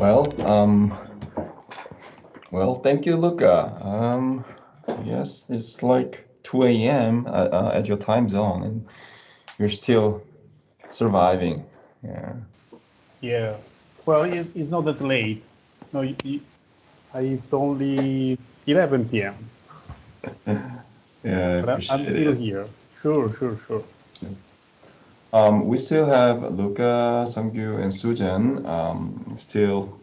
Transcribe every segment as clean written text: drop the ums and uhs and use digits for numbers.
Well, thank you, Luca. Yes, it's like 2 a.m. At your time zone, and you're still surviving. Yeah. Yeah. Well, it's not that late. No, it's only 11 p.m. Yeah, I But I'm appreciate still it. here. Sure, sure, sure. We still have Luca, Sangyu, and Sujan still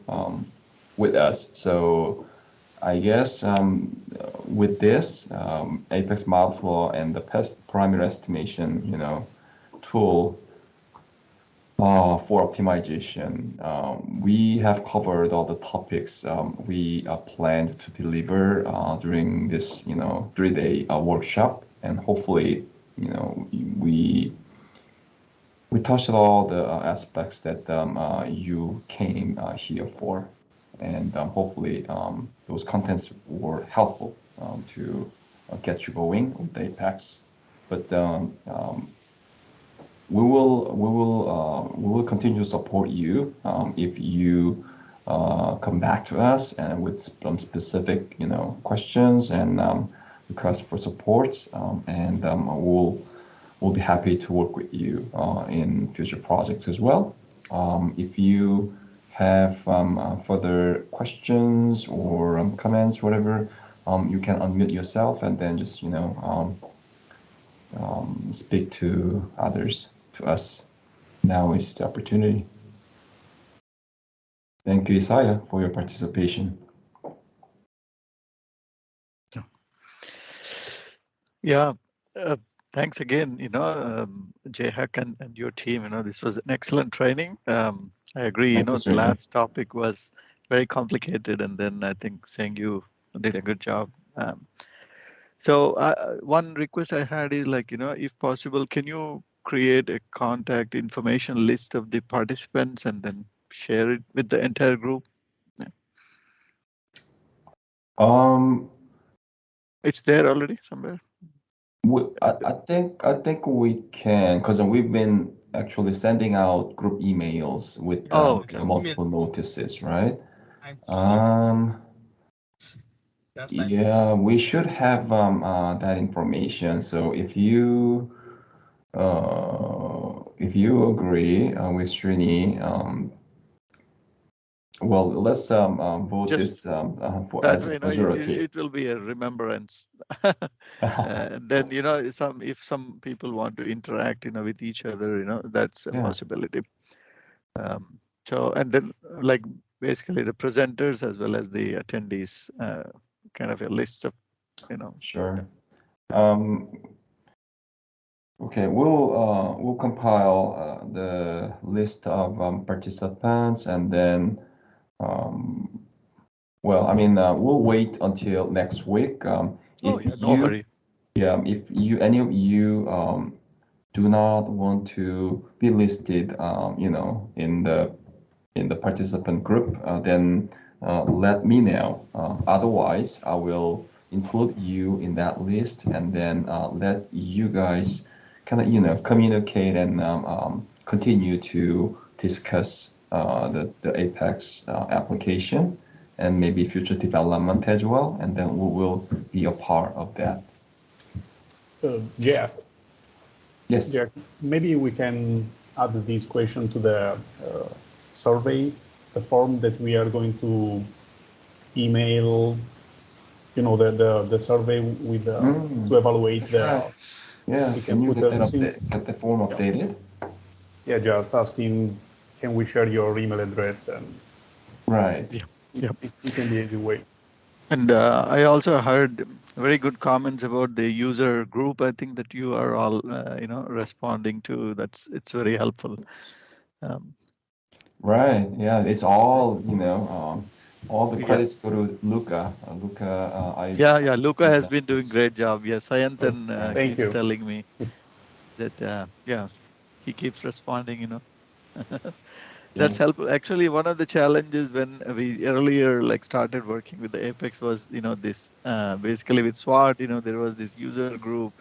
with us. So I guess with this Apex model flow and the pest primary estimation, tool for optimization, we have covered all the topics we planned to deliver during this, 3-day workshop, and hopefully, we we touched all the aspects that you came here for, and hopefully those contents were helpful to get you going with the Apex. But we will continue to support you if you come back to us and with some specific questions and requests for support, and we'll be happy to work with you in future projects as well. If you have further questions or comments, whatever, you can unmute yourself and then just speak to others, to us. Now is the opportunity. Thank you, Isaiah, for your participation. Yeah, thanks again, Jayhak and your team. This was an excellent training. I agree. Thank you, The Sergey. last topic was very complicated, and then I think Sengyu did a good job. So one request I had is like, if possible, can you create a contact information list of the participants and then share it with the entire group? Yeah. It's there already somewhere. I think we can, because we've been actually sending out group emails with Oh, okay. multiple notices, right? That's Yeah, we should have that information. So if you agree with Srini, well, let's vote Just this for that as a way, majority. it will be a remembrance. And then, if some people want to interact, with each other, that's a Yeah. possibility. So, and then like basically the presenters as well as the attendees, kind of a list of, Sure. Okay, we'll compile the list of participants, and then well, I mean, we'll wait until next week. Oh, If yeah, no you, hurry. yeah, if any of you do not want to be listed, in the participant group, then let me know. Otherwise, I will include you in that list, and then let you guys kind of communicate and continue to discuss the Apex application and maybe future development as well, and then we will be a part of that. Yeah, Yes. yeah. Maybe we can add this question to the survey, the form that we are going to email. The survey with to evaluate the. Right. Yeah. We Can can you put get a that get the form yeah, updated? yeah, just asking, can we share your email address, and Right. Yeah. Yeah. it can be any way. And I also heard very good comments about the user group. I think that you are all, responding to. It's very helpful. Um, Right. Yeah. It's all the yeah. credits go to Luca. Luca, Yeah. Luca he's has done been doing this. great job. Yes, Sayantan Thank keeps you. telling me that, yeah, he keeps responding, That's Yes. helpful. Actually, one of the challenges when we earlier like started working with the Apex was, this basically with SWOT, there was this user group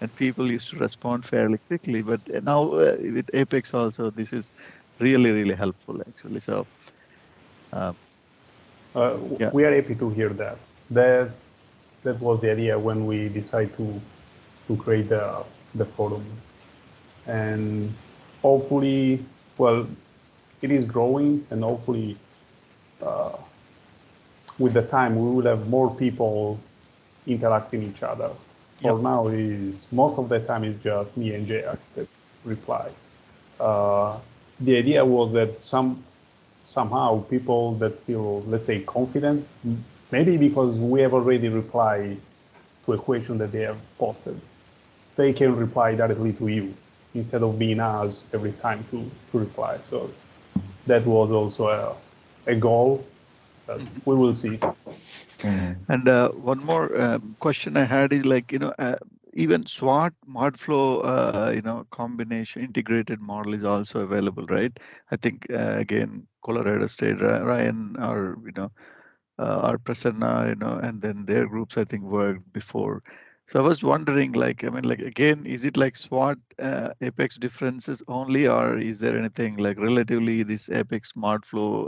and people used to respond fairly quickly. But now with Apex also, this is really, really helpful actually. So Yeah. We are happy to hear that. That was the idea when we decided to create the forum, and hopefully, well, it is growing, and hopefully, with the time, we will have more people interacting each other. For Yep. now, is most of the time is just me and Jack that reply. The idea was that somehow people that feel, let's say, confident, maybe because we have already replied to a question that they have posted, they can reply directly to you instead of being asked every time to reply. So that was also a goal. But we will see. And one more question I had is like, even SWOT ModFlow, combination integrated model is also available, right? I think again, Colorado State, Ryan, or or Prasanna, and then their groups I think worked before. So I was wondering, like, I mean, like again, is it like SWOT Apex differences only, or is there anything like relatively this Apex ModFlow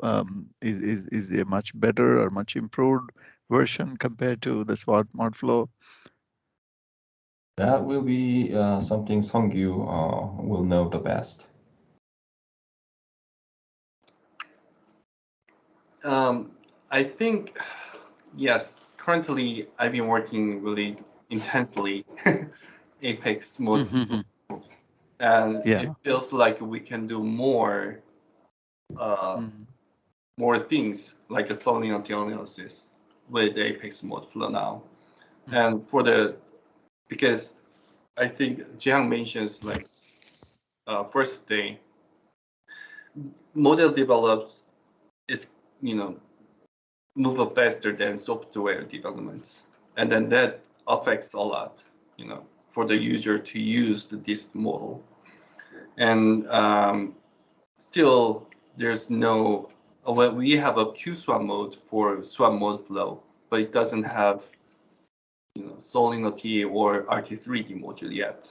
is a much better or much improved version compared to the SWOT ModFlow? That will be something Sungyu will know the best. I think, yes, currently I've been working really intensely Apex mode, and Yeah. it feels like we can do uh, more things like a salinity analysis with the Apex mode flow now. And because I think Jiang mentions like first day, model developed is, you know, move faster than software developments. And then that affects a lot, for the user to use this model. And still, there's no, well, we have a QSWAP mode for swap mode flow, but it doesn't have, Solidity or RT3D module yet.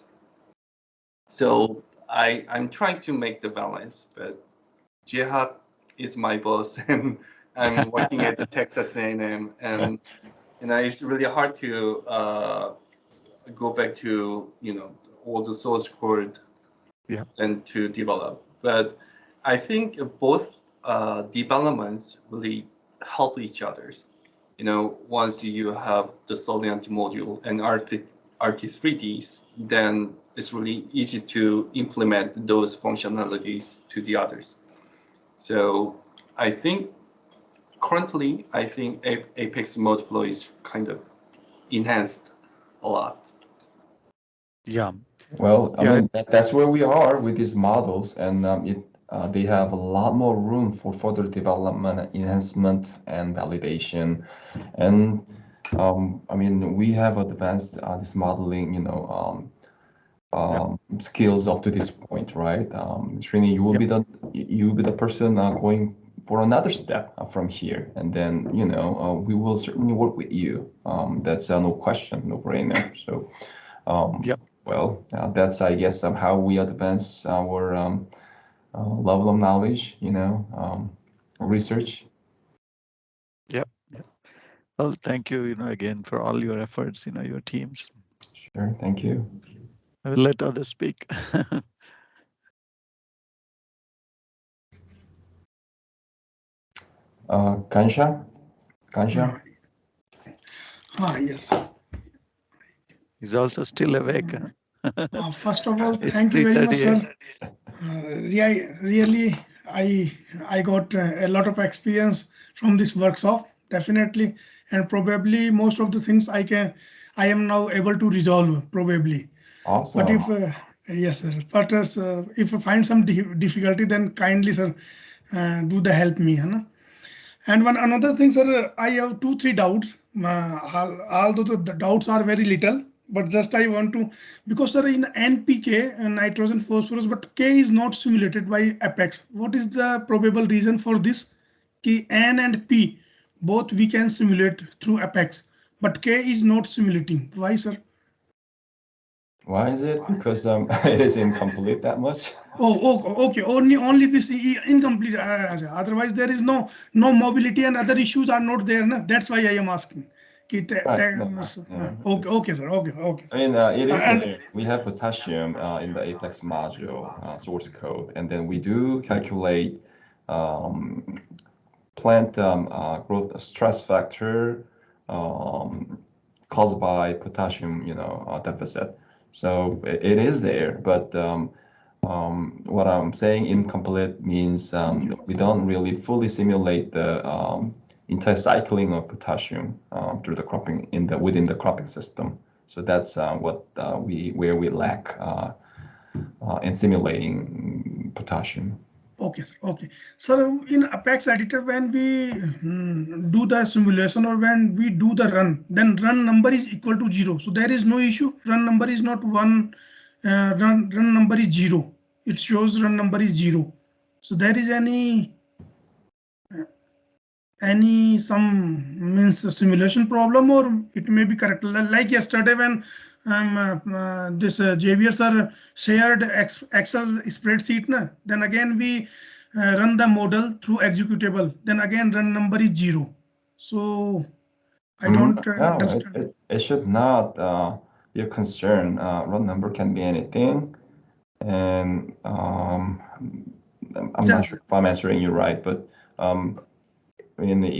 So I'm trying to make the balance, but Jihad is my boss, and I'm working at the Texas A&M, and it's really hard to go back to all the source code Yeah. and to develop. But I think both developments really help each other. Once you have the Solidity module and RT3Ds, then it's really easy to implement those functionalities to the others. So I think currently, Apex mode flow is kind of enhanced a lot. Yeah. Well, I Yeah. mean, that's where we are with these models, and they have a lot more room for further development, enhancement, and validation. And I mean, we have advanced this modeling, skills up to this point, right? Srini, Yep. you will be the person going for another step from here, and then we will certainly work with you. That's no question, no brainer. So. Yep. Well, that's, I guess, how we advance our level of knowledge, research. Yep. Yep. Well, thank you, again for all your efforts, your teams. Sure, thank you. I will let others speak. Kansha? Kansha? Yes. He's also still awake. First of all, It's thank you very much, 3:30. sir. Really, I got a lot of experience from this workshop, definitely, and probably most of the things I am now able to resolve, probably. But Awesome. if yes, sir. But if I find some difficulty, then kindly, sir, do the help me, huh? And one another thing, sir, I have two, three doubts. Although the doubts are very little, but just I want to, because sir, in NPK, nitrogen phosphorus, but K is not simulated by Apex. What is the probable reason for this? Ki N and P, both we can simulate through Apex, but K is not simulating. Why, sir? Why is it? Because it is incomplete that much. Okay. Only this incomplete. Otherwise, there is no mobility and other issues are not there. Na? That's why I am asking. Right. No, Okay, sir. Okay. I mean, it is And there. We have potassium in the Apex module source code, and then we do calculate plant growth stress factor caused by potassium, deficit. So it is there, but what I'm saying incomplete means we don't really fully simulate the entire cycling of potassium through the cropping within the cropping system. So that's where we lack in simulating potassium. okay, sir. Okay. So in Apex editor, when we do the simulation or when we do the run, then run number is equal to 0. So there is no issue. Run number is not 1. Run number is 0. It shows run number is 0. So there is any some means simulation problem, or it may be correct. Like yesterday when this Javier sir shared Excel spreadsheet, then again we run the model through executable. Then again run number is 0. So I don't No, understand. it should not be a concern. Run number can be anything, and I'm not sure if I'm answering you right, but in the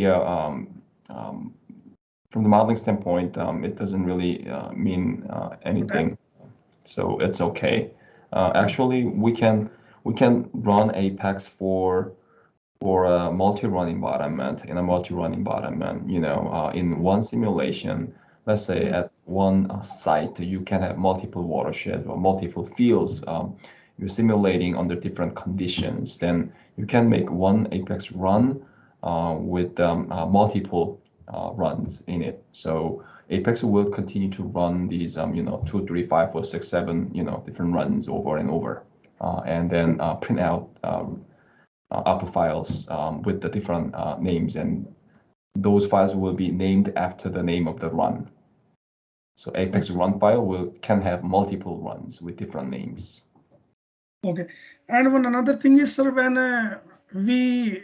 from the modeling standpoint, it doesn't really mean anything, so it's okay. Actually, we can run Apex for a multi-run environment. In a multi-run environment, in one simulation, let's say at one site, you can have multiple watersheds or multiple fields. You're simulating under different conditions. Then you can make one Apex run with multiple runs in it. So Apex will continue to run these, 2, 3, 5, 4, 6, 7, different runs over and over, and then print out output files with the different names, and those files will be named after the name of the run. So Apex run file can have multiple runs with different names. Okay. And one another thing is, sir, when we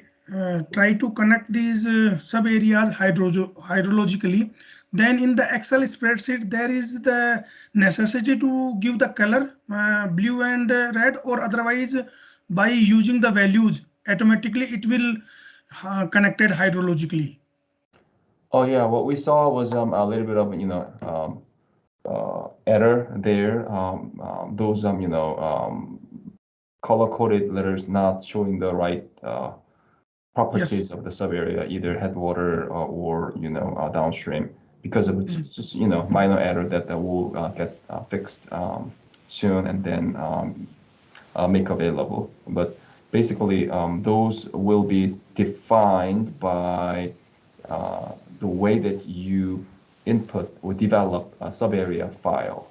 try to connect these sub areas hydrologically, then in the Excel spreadsheet, there is the necessity to give the color blue and red, or otherwise by using the values, automatically it will connected hydrologically. Oh yeah, what we saw was a little bit of error there. Those color-coded letters not showing the right properties of the sub-area, either headwater or downstream, because of just minor error that will get fixed soon and then make available. But basically, those will be defined by the way that you input or develop a sub-area file.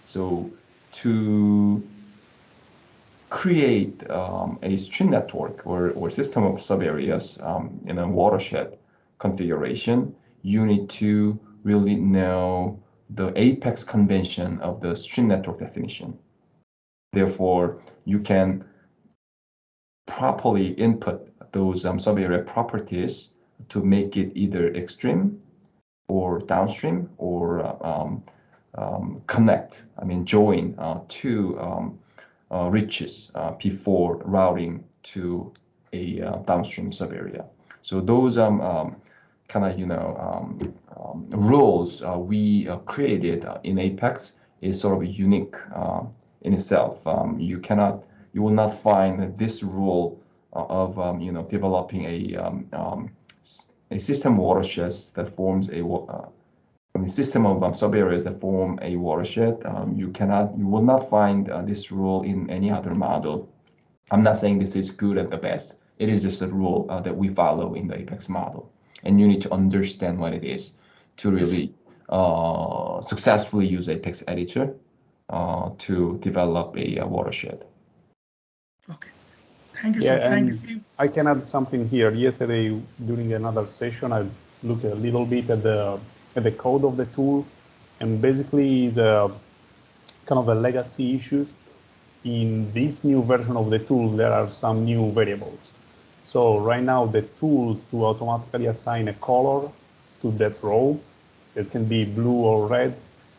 So to create a stream network or system of sub-areas in a watershed configuration, you need to really know the apex convention of the stream network definition. Therefore, you can properly input those sub-area properties to make it either extreme or downstream or join two reaches before routing to a downstream sub-area. So those kind of rules we created in Apex is sort of unique in itself. You will not find this rule of developing a system watersheds that forms a system of sub-areas that form a watershed. You will not find this rule in any other model. I'm not saying this is good at the best. It is just a rule that we follow in the Apex model, and you need to understand what it is to really successfully use Apex editor to develop a watershed. Okay, thank you, Yeah, sir. and Thank you. I can add something here. Yesterday, during another session, I looked a little bit at the code of the tool, and basically kind of a legacy issue. In this new version of the tool, there are some new variables. So right now, the tools to automatically assign a color to that row, it can be blue or red,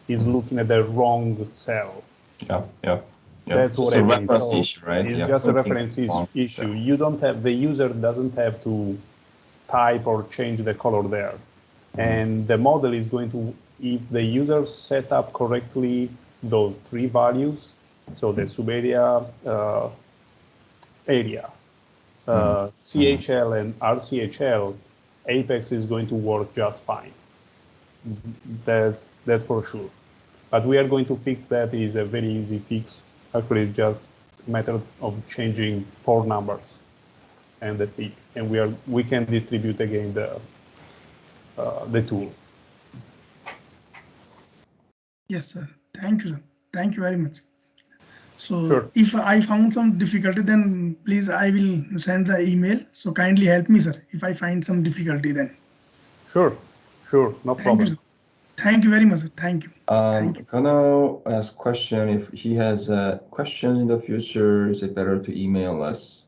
is looking at the wrong cell. Yeah, yeah. Yeah, That's just what I a mean. reference So issue, right? it's Yeah, just a putting reference on issue. You don't have, the user doesn't have to type or change the color there. And the model is going to, if the user set up correctly those three values, so the subarea, area, CHL and RCHL, Apex is going to work just fine. That's for sure. But we are going to fix that. Is a very easy fix. Actually, it's just a matter of changing four numbers and the peak, and we can distribute again the tool. Yes, sir. Thank you, sir. Thank you very much. So Sure. if I found some difficulty, then please I will send the email. So kindly help me, sir. If I find some difficulty, then Sure, no thank you, problem. sir. Thank you very much, sir. Thank you. Thank you. Gonna ask question if he has a question in the future, is it better to email us?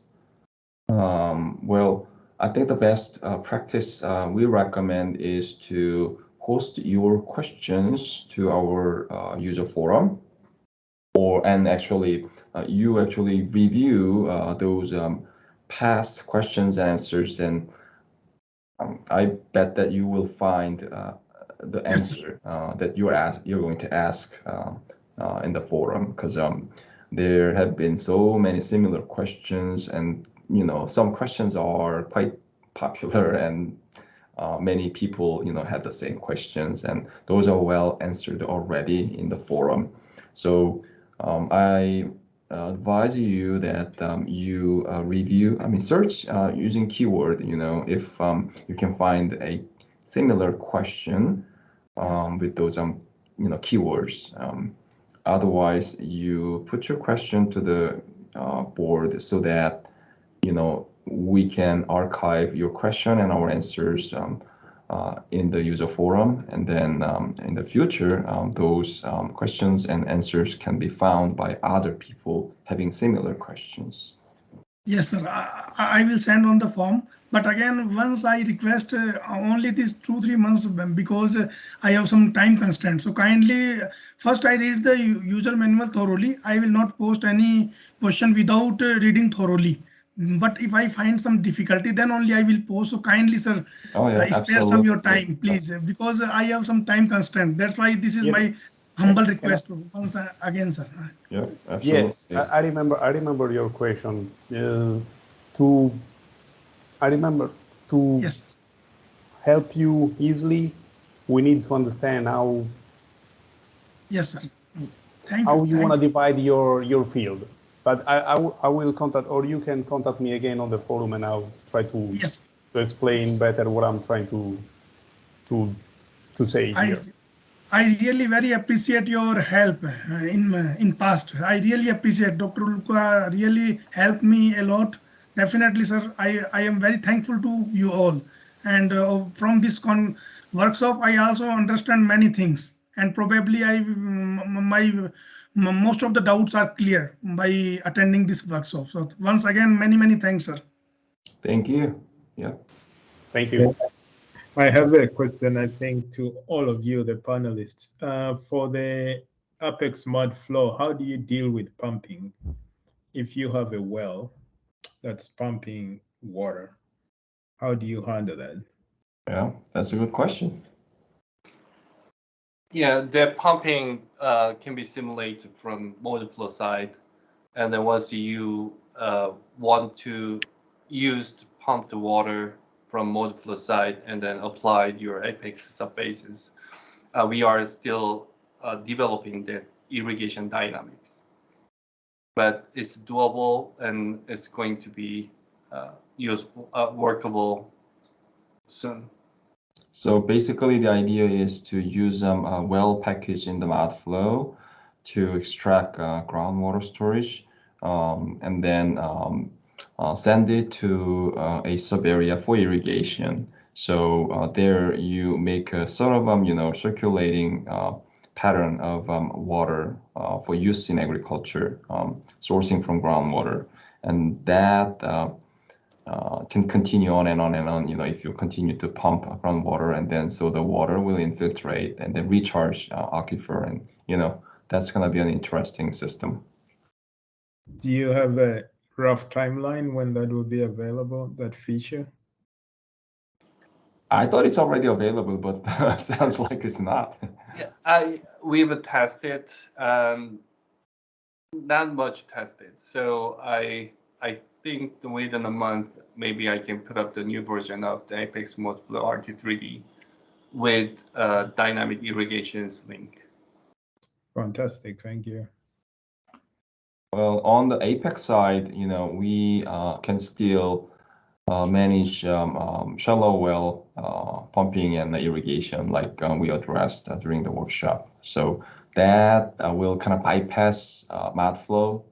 Well, I think the best practice we recommend is to host your questions to our user forum, and actually you actually review those past questions and answers, and I bet that you will find the Yes, sir. answer that you're going to ask in the forum, because there have been so many similar questions, and some questions are quite popular, and many people had the same questions, and those are well answered already in the forum. So I advise you that you review, search using keyword, if you can find a similar question with those keywords. Otherwise, you put your question to the board so that we can archive your question and our answers in the user forum, and then in the future, those questions and answers can be found by other people having similar questions. Yes, sir. I will send on the form. But again, once I request only these 2-3 months because I have some time constraint. So kindly, first I read the user manual thoroughly. I will not post any question without reading thoroughly. But if I find some difficulty, then only I will post. So kindly, sir, Oh yeah, spare some your absolutely. time, please, because I have some time constraint. That's why this is Yeah. my humble request once again, sir. Yeah, Yes, absolutely. I remember your question. To I remember to Yes, help you easily, we need to understand how yes, sir. Thank how you. you want Thank to you. divide your field. But I will contact, or you can contact me again on the forum, and I'll try to Yes, explain yes. better what I'm trying to to say I here. I really very appreciate your help in past. I really appreciate Dr. Luka really helped me a lot. Definitely, sir. I am very thankful to you all. And from this workshop, I also understand many things. And probably most of the doubts are clear by attending this workshop. So once again, many thanks, sir. Thank you. Yeah. Thank Yeah. you. I have a question, I think, to all of you, the panelists. For the Apex mud flow, how do you deal with pumping? If you have a well that's pumping water, how do you handle that? Yeah, that's a good question. Yeah, the pumping can be simulated from motor flow side, and then once you want to use to pump the water from motor flow side and then apply your apex subbases, we are still developing the irrigation dynamics. But it's doable and it's going to be useful, workable soon. So basically, the idea is to use a well package in the mud flow to extract groundwater storage, and then send it to a sub area for irrigation. So there you make a sort of circulating pattern of water for use in agriculture, sourcing from groundwater, and that can continue on and on and on. If you continue to pump groundwater, and then so the water will infiltrate and then recharge aquifer, and that's going to be an interesting system. Do you have a rough timeline when that will be available, that feature? I thought it's already available, but sounds like it's not. Yeah, we've tested, not much tested. So I think within a month, maybe I can put up the new version of the Apex Mode Flow RT3D with dynamic irrigations link. Fantastic, thank you. Well, on the Apex side, we can still manage shallow well pumping and irrigation like we addressed during the workshop. So that will kind of bypass mat flow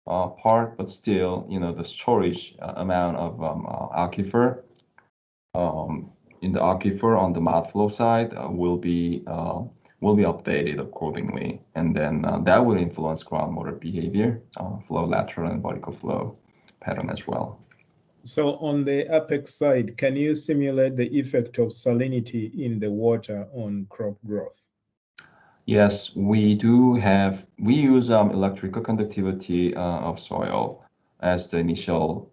part, but still, the storage amount of aquifer in the aquifer on the mat flow side will be updated accordingly, and then that will influence groundwater behavior, flow lateral and vertical flow pattern as well. So on the Apex side, can you simulate the effect of salinity in the water on crop growth? Yes, we do we use electrical conductivity of soil as the initial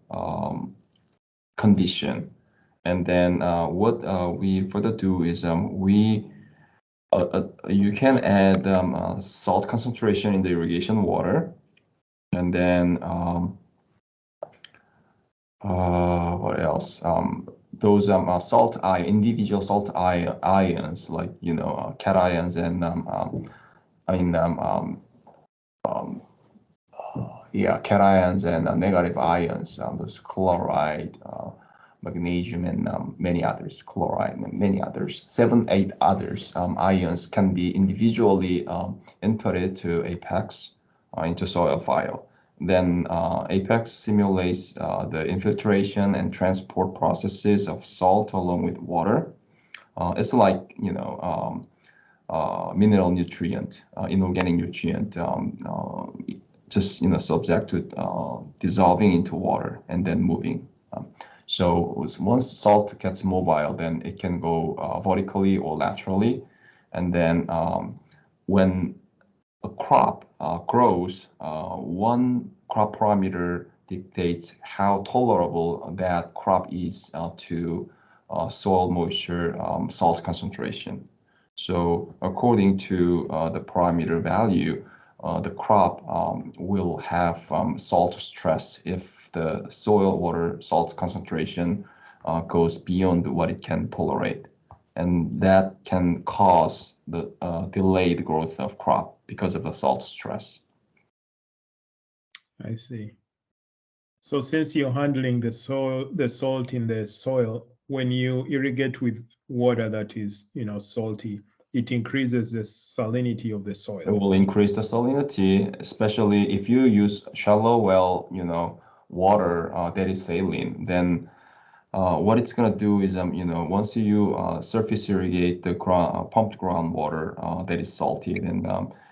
condition. And then what we further do is you can add salt concentration in the irrigation water, and then what else? Those individual salt ions, like cations and cations and negative ions. There's chloride, magnesium, and many others. Chloride and many others. 7, 8 others ions can be individually inputted to Apex into soil file. Then Apex simulates the infiltration and transport processes of salt along with water. It's like mineral nutrient, inorganic nutrient, just subject to dissolving into water and then moving. So once salt gets mobile, then it can go vertically or laterally, and then when a crop grows, one crop parameter dictates how tolerable that crop is to soil moisture, salt concentration. So according to the parameter value, the crop will have salt stress if the soil water salt concentration goes beyond what it can tolerate. And that can cause the delayed growth of crop because of the salt stress. I see. So since you're handling the salt in the soil, when you irrigate with water that is, salty, it increases the salinity of the soil. It will increase the salinity, especially if you use shallow well, water that is saline. Then what it's gonna do is, once you surface irrigate the pumped groundwater that is salty, then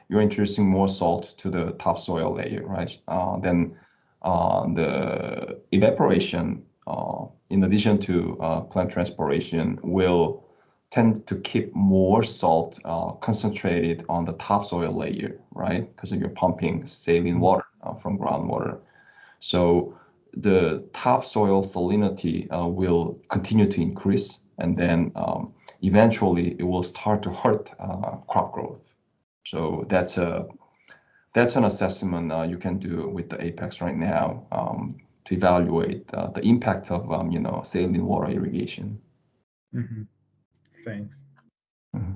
you're introducing more salt to the topsoil layer, right? Then the evaporation, in addition to plant transpiration, will tend to keep more salt concentrated on the topsoil layer, right? Because you're pumping saline water from groundwater. So the topsoil salinity will continue to increase, and then eventually it will start to hurt crop growth. So that's an assessment you can do with the Apex right now to evaluate the impact of saline water irrigation. Mm-hmm. Thanks. Mm-hmm.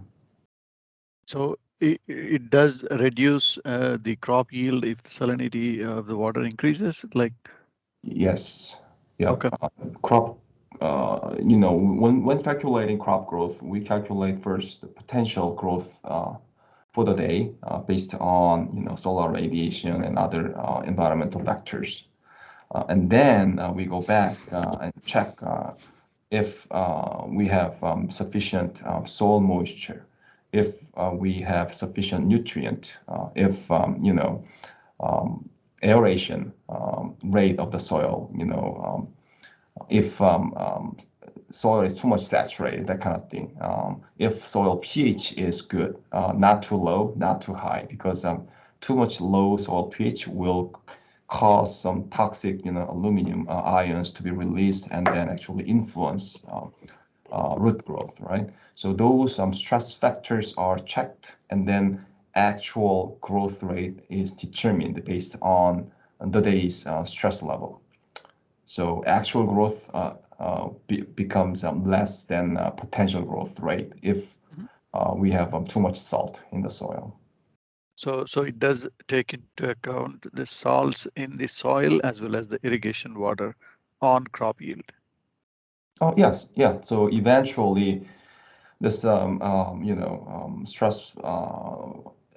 So it does reduce the crop yield if the salinity of the water increases, like? Yes. Yeah. Okay. Crop. When calculating crop growth, we calculate first the potential growth for the day based on solar radiation and other environmental factors, and then we go back and check if we have sufficient soil moisture, if we have sufficient nutrient, if aeration rate of the soil, if soil is too much saturated, that kind of thing. If soil pH is good, not too low, not too high, because too much low soil pH will cause some toxic, aluminum ions to be released and then actually influence root growth, right? So those stress factors are checked, and then actual growth rate is determined based on the day's stress level. So actual growth becomes less than potential growth rate if we have too much salt in the soil. So it does take into account the salts in the soil as well as the irrigation water on crop yield. Oh yes, yeah. So eventually, this stress.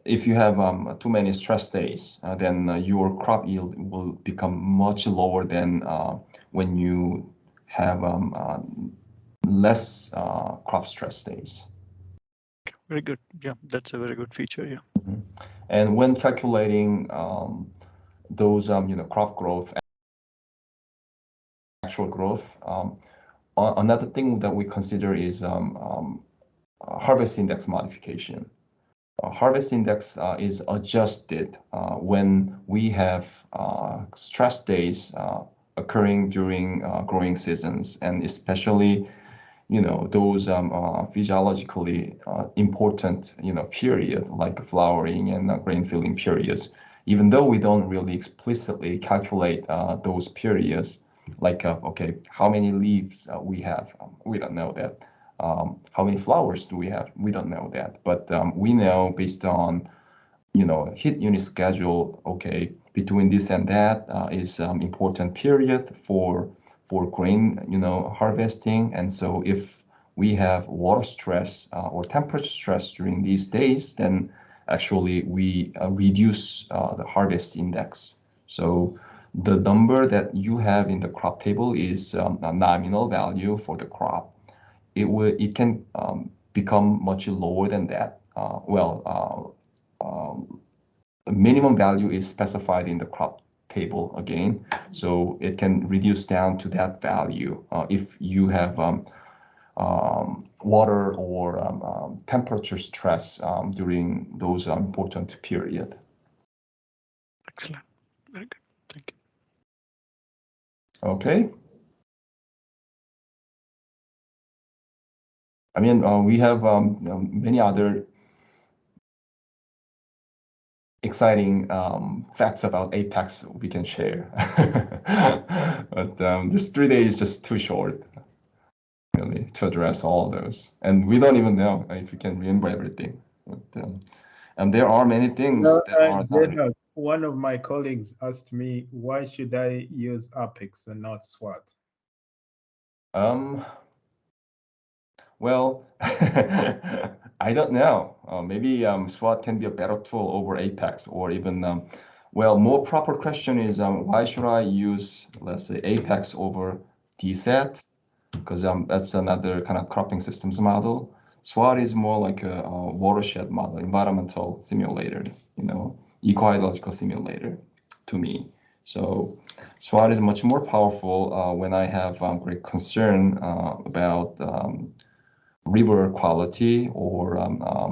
If you have too many stress days, then your crop yield will become much lower than when you have less crop stress days. Very good. Yeah, that's a very good feature. Yeah. Mm-hmm. And when calculating those crop growth, actual growth, another thing that we consider is harvest index modification. Harvest index is adjusted when we have stress days occurring during growing seasons, and especially those physiologically important period like flowering and grain filling periods. Even though we don't really explicitly calculate those periods, like okay, how many leaves we have, we don't know that. How many flowers do we have? We don't know that, but we know based on heat unit schedule. Okay, between this and that is important period for grain harvesting, and so if we have water stress or temperature stress during these days, then actually we reduce the harvest index. So the number that you have in the crop table is a nominal value for the crop. It can become much lower than that. The minimum value is specified in the crop table again, so it can reduce down to that value if you have water or temperature stress during those important period. Excellent. Very good. Thank you. Okay. I mean, we have many other exciting facts about Apex we can share. But this 3 day is just too short, really, to address all of those. And we don't even know if we can remember everything. But, and there are many things that are not. One of my colleagues asked me, why should I use Apex and not SWAT? Well, I don't know. Maybe SWAT can be a better tool over Apex, or even, well, more proper question is why should I use, let's say, Apex over DSET? Because that's another kind of cropping systems model. SWAT is more like a watershed model, environmental simulator, ecological simulator to me. So SWAT is much more powerful when I have great concern about river quality or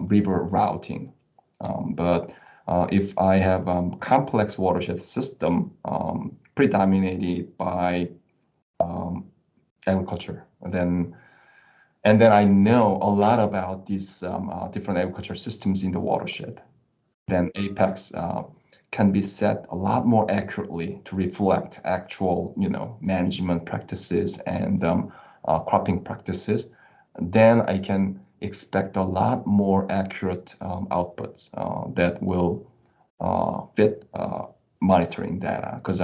river routing. But if I have complex watershed system predominated by agriculture, and then I know a lot about these different agriculture systems in the watershed, then Apex can be set a lot more accurately to reflect actual, management practices and cropping practices. Then I can expect a lot more accurate outputs that will fit monitoring data, because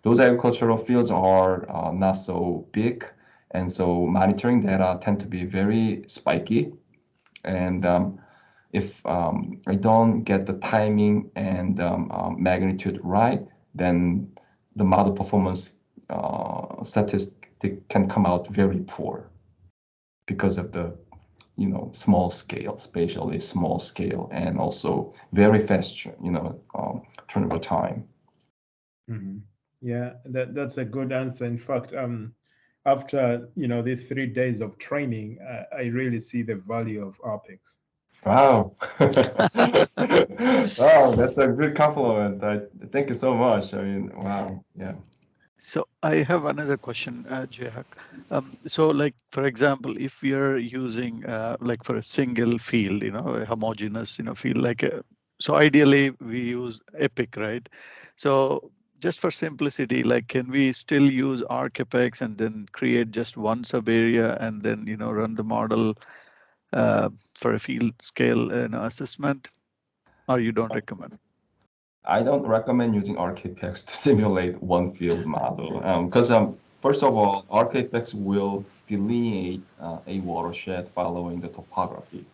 those agricultural fields are not so big, and so monitoring data tend to be very spiky. And if I don't get the timing and magnitude right, then the model performance statistic can come out very poor because of the small scale, spatially small scale, and also very fast, turnover time. Yeah, that's a good answer. In fact, after these 3 days of training, I really see the value of Apex. Wow. Wow, that's a good compliment. Thank you so much. I mean, wow. Yeah. So I have another question, Jayhak. So like, for example, if we are using like for a single field, a homogeneous, field, like, so ideally we use Epic, right? So just for simplicity, like, can we still use ArcApex and then create just one sub area and then, run the model for a field scale assessment, or you don't recommend? I don't recommend using ArcApex to simulate one field model because first of all, ArcApex will delineate a watershed following the topography.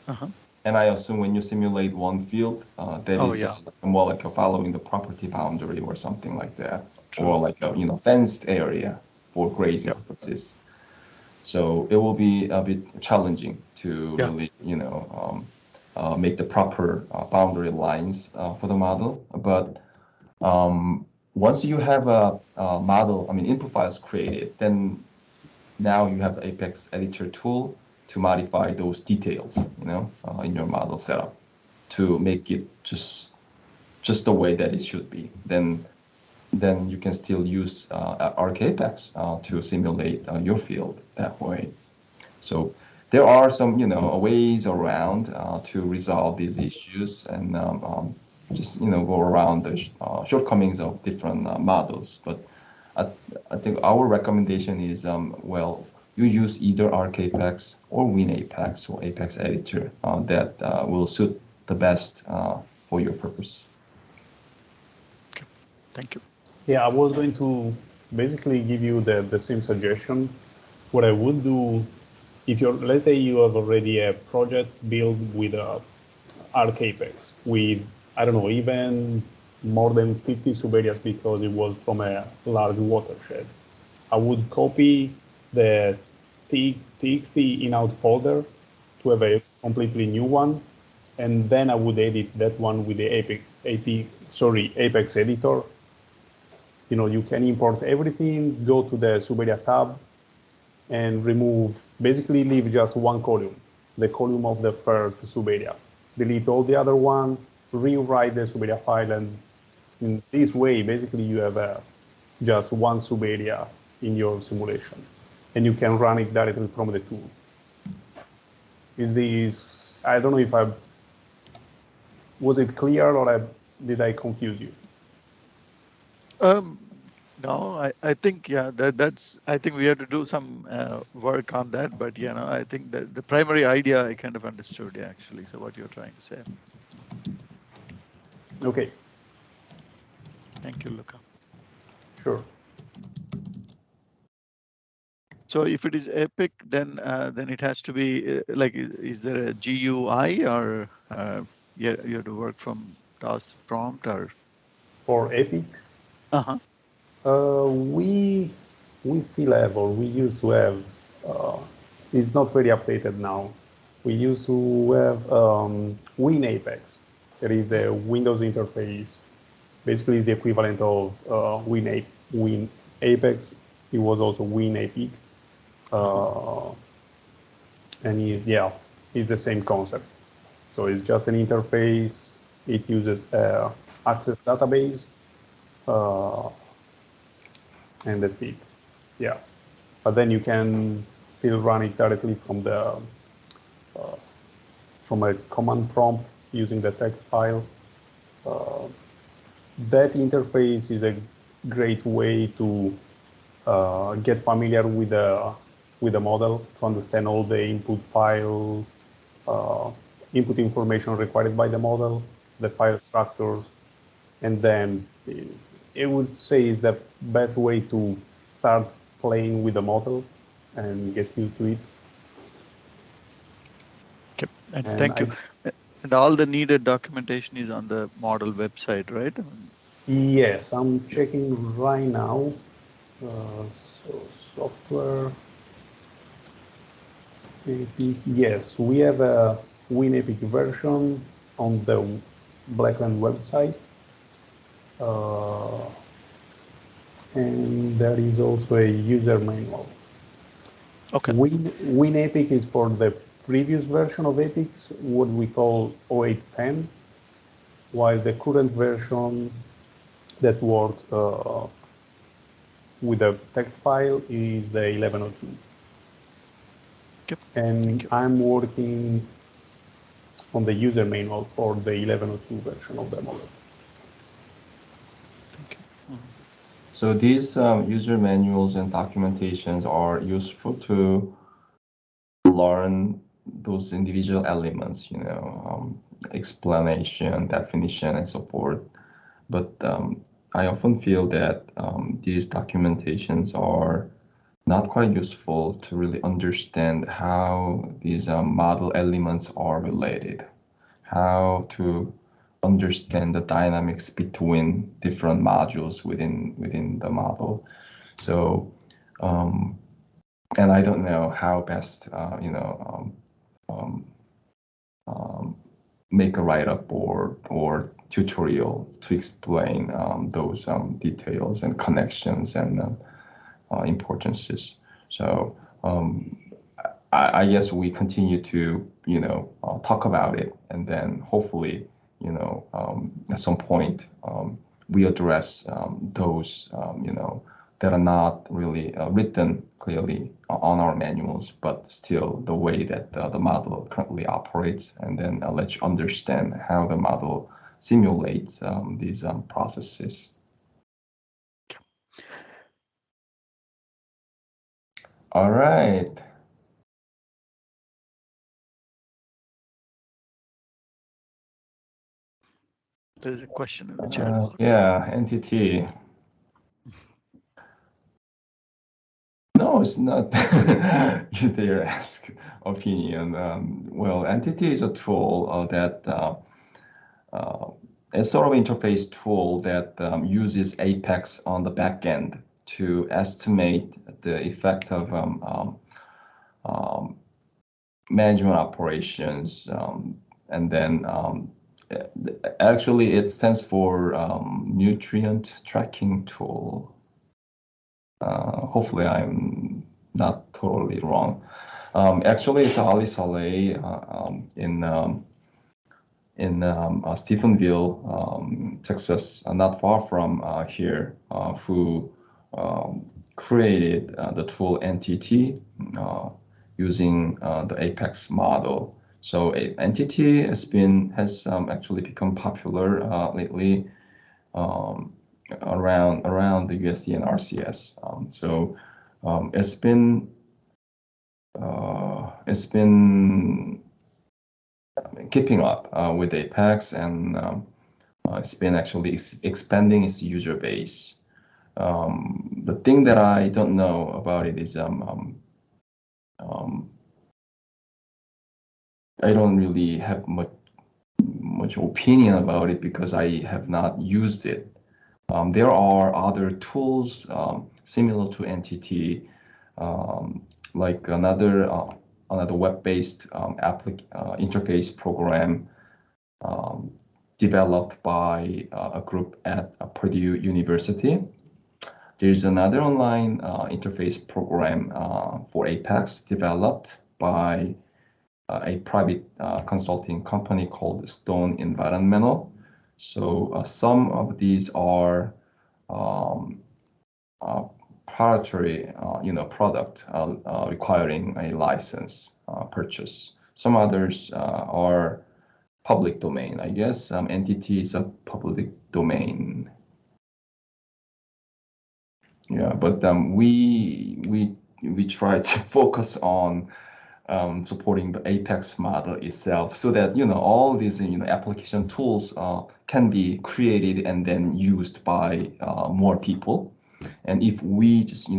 Uh-huh. And I assume when you simulate one field, that Oh, is yeah. more like following the property boundary or something like that, True. or like a fenced area for grazing Yep. purposes. So it will be a bit challenging to Yeah. really, make the proper boundary lines for the model. But once you have a model, I mean, input files created, then now you have the Apex editor tool to modify those details, in your model setup to make it just the way that it should be. Then you can still use ArcApex to simulate your field that way. So there are some, ways around to resolve these issues and just, go around the shortcomings of different models. But I, I think our recommendation is, well, you use either ArcApex or WinApex or Apex Editor that will suit the best for your purpose. Okay. Thank you. Yeah, I was going to basically give you the same suggestion. What I would do, if you're, let's say you have already a project built with ArcApex, with, I don't know, even more than 50 subareas because it was from a large watershed. I would copy the txt in-out folder to have a completely new one, and then I would edit that one with the Apex editor. You can import everything, go to the Suberia tab, and remove, basically leave just one column, the column of the first Suberia. Delete all the other one, rewrite the Suberia file, and in this way, basically you have just one Suberia in your simulation, and you can run it directly from the tool. I don't know if was it clear or did I confuse you? No, I think, yeah, I think we have to do some work on that, but I think that the primary idea I kind of understood, yeah, actually. So what you're trying to say. Okay. Thank you, Luca. Sure. So if it is Epic, then it has to be like, is there a GUI or you have to work from DOS prompt or? For Epic, Uh-huh. we still have, or we used to have, it's not very updated now. We used to have WinApex. That is the Windows interface. Basically, the equivalent of WinApex. It was also WinApex. And it's the same concept. So it's just an interface. It uses Access database, and that's it. Yeah, but then you can still run it directly from a command prompt using the text file. That interface is a great way to get familiar with the model, to understand all the input files, input information required by the model, the file structures, and then it would say is the best way to start playing with the model and get used to it. Okay. And And thank you. And all the needed documentation is on the model website, right? yes, I'm checking right now. So software. Yes, we have a WinEpic version on the Blackland website. And there is also a user manual. Okay. WinEpic is for the previous version of Epic, what we call 0810, while the current version that works with a text file is the 1102. Yep. And I'm working on the user manual for the 1102 version of the model. Thank you. Mm-hmm. So these user manuals and documentations are useful to learn those individual elements, explanation, definition, and so forth. But I often feel that these documentations are not quite useful to really understand how these model elements are related, how to understand the dynamics between different modules within the model. So, and I don't know how best, make a write-up or tutorial to explain those details and connections and importances. So I guess we continue to talk about it, and then hopefully at some point we address those that are not really written clearly on our manuals, but still the way that the model currently operates, and then let you understand how the model simulates these processes. All right. There's a question in the chat. Yeah, NTT. No, it's not. You dare ask opinion. Well, NTT is a tool that a sort of interface tool that uses Apex on the back end to estimate the effect of management operations, and then actually it stands for nutrient tracking tool. Hopefully I'm not totally wrong. Actually, it's Ali Saleh in Stephenville, Texas, not far from here, who created the tool NTT using the Apex model. So NTT has actually become popular lately around the USD and RCS. So it's been keeping up with Apex, and it's been actually expanding its user base. The thing that I don't know about it is I don't really have much opinion about it because I have not used it. There are other tools similar to NTT, like another web-based interface program developed by a group at Purdue University. There's another online interface program for Apex developed by a private consulting company called Stone Environmental. So some of these are proprietary, product requiring a license purchase. Some others are public domain. I guess entity is a public domain. Yeah, but we try to focus on supporting the Apex model itself, so that all these application tools can be created and then used by more people. And if we just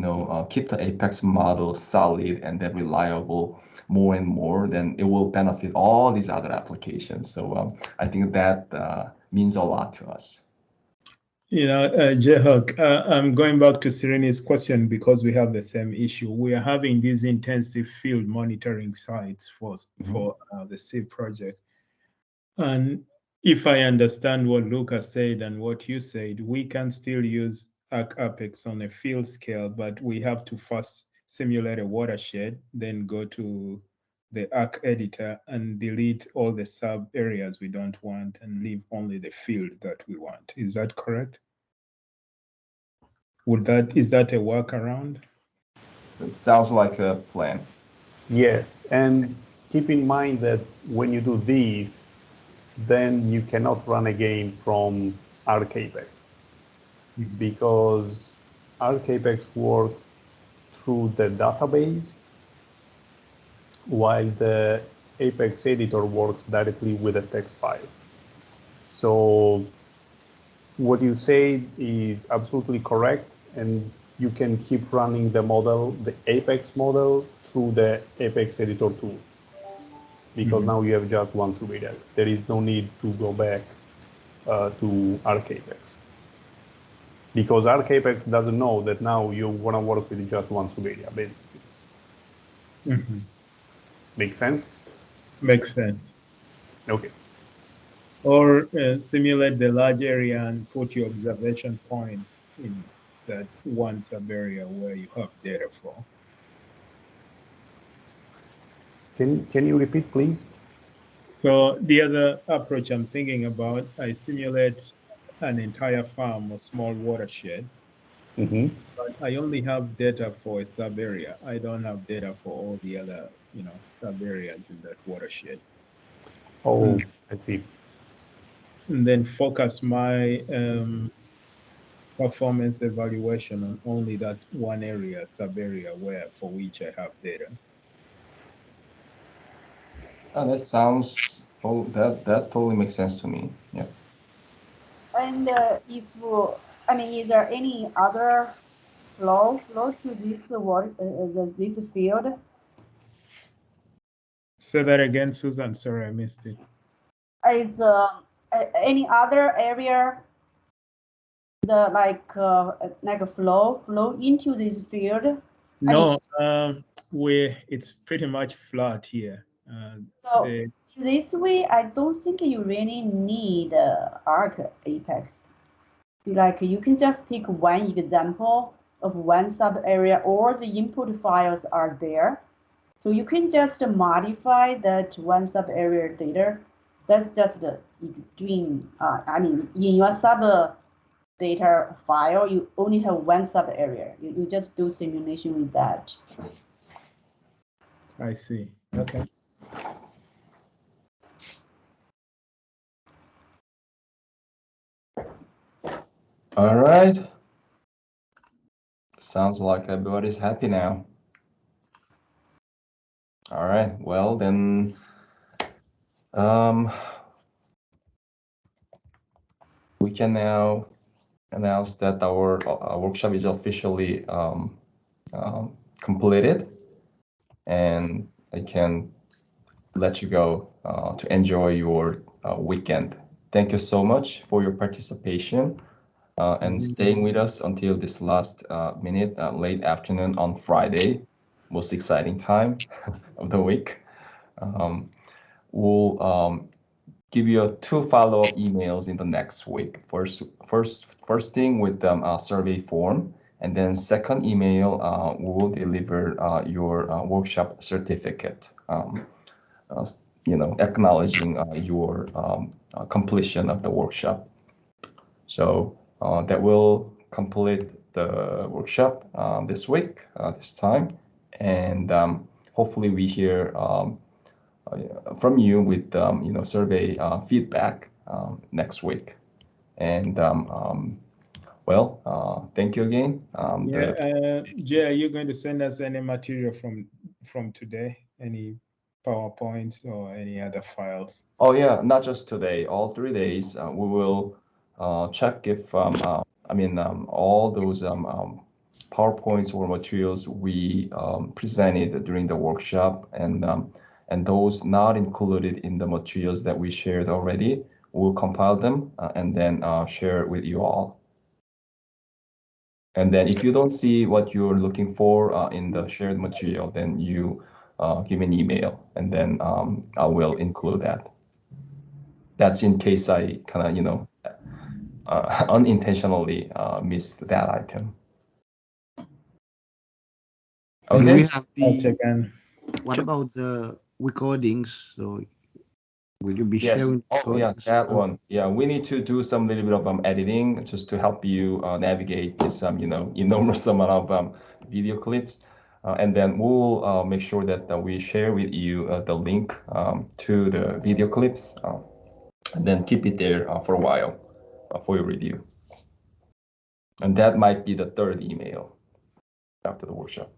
keep the Apex model solid and then reliable more and more, then it will benefit all these other applications. So I think that means a lot to us. Jehok, I'm going back to Sereni's question because we have the same issue. We are having these intensive field monitoring sites for the SIP project. And if I understand what Lucas said and what you said, we can still use Arc Apex on a field scale, but we have to first simulate a watershed, then go to the Arc editor and delete all the sub areas we don't want and leave only the field that we want. Is that correct? Is that a workaround? So it sounds like a plan. Yes, and keep in mind that when you do these, then you cannot run a game from ArcApex because ArcApex works through the database while the Apex editor works directly with a text file. So what you say is absolutely correct, and you can keep running the model, the Apex model, through the Apex editor tool. Because now you have just one subarea. There is no need to go back to ArcApex. Because ArcApex doesn't know that now you want to work with just one subarea, basically. Make sense? Makes sense. Okay. Or simulate the large area and put your observation points in that one sub area where you have data for. Can you repeat, please? So the other approach I'm thinking about, I simulate an entire farm or small watershed. But I only have data for a sub area. I don't have data for all the other, sub areas in that watershed. Oh, I see. And then focus my performance evaluation on only that one area, sub area, for which I have data. That sounds, that totally makes sense to me. Yeah. And is there any other flow to this this field? Say that again, Susan. Sorry, I missed it. Is any other area like a flow into this field? No, it's pretty much flat here. So in this way, I don't think you really need Arc Apex. Like you can just take one example of one sub area, all the input files are there. So you can just modify that one sub area data. That's just doing, in your sub data file, you only have one sub area. You just do simulation with that. I see. Okay. All right. Sounds like everybody's happy now. All right. Well, then, we can now announce that our workshop is officially completed, and I can let you go to enjoy your weekend. Thank you so much for your participation and staying with us until this last minute, late afternoon on Friday, most exciting time of the week. We'll give you two follow-up emails in the next week. First thing with a survey form, and then second email, we will deliver your workshop certificate. Acknowledging your completion of the workshop. So that will complete the workshop this week, this time, and hopefully we hear from you with survey feedback next week. And thank you again. Jay, are you going to send us any material from today? Any PowerPoints or any other files? Oh yeah, not just today. All 3 days, we will check if all those PowerPoints or materials we presented during the workshop, and those not included in the materials that we shared already, we'll compile them and then share with you all. And then if you don't see what you're looking for in the shared material, then you give me an email, and then I will include that. That's in case I kind of, unintentionally missed that item. And Okay. we have Once the, again, what about the recordings? So will you be Yes. sharing Oh, yeah, recordings? that one. Yeah, we need to do some little bit of editing just to help you navigate this, enormous amount of video clips. And then we'll make sure that we share with you the link to the video clips, and then keep it there for a while for your review. And that might be the third email after the workshop.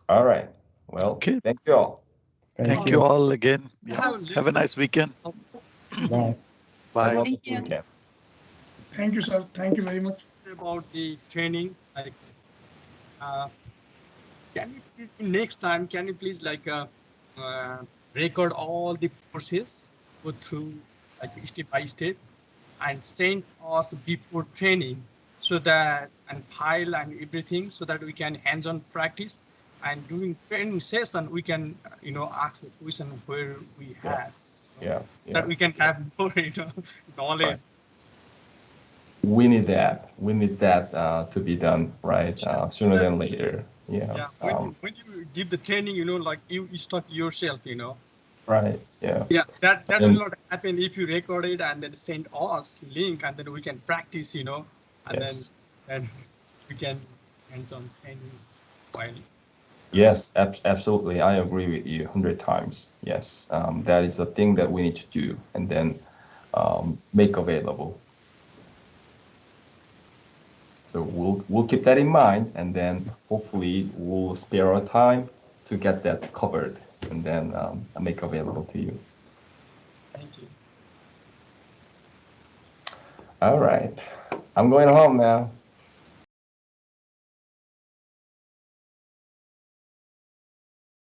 All right. Well, Okay. thank you all. Thank you all again. Yeah. Have a nice weekend. Bye. Bye. Have a Thank wonderful you. weekend. Thank you, sir. Thank you very much. About the training, like, can you please, next time, can you please record all the courses, go through like step by step, and send us before training, so that, and file and everything, so that we can hands-on practice, and during training session we can ask the question where we Yeah. have, Yeah. that we can have more knowledge. Right. We need that. We need that to be done, right? Sooner than later. Yeah. Yeah, when you give the training, like you start yourself, Right. Yeah. Yeah, that will And not happen if you record it and then send us link, and then we can practice, and yes. then we can hands-on training while. Yes, absolutely. I agree with you 100 times. Yes. That is the thing that we need to do and then make available. So we'll keep that in mind, and then hopefully we'll spare our time to get that covered and then make available to you. Thank you. All right. I'm going home now.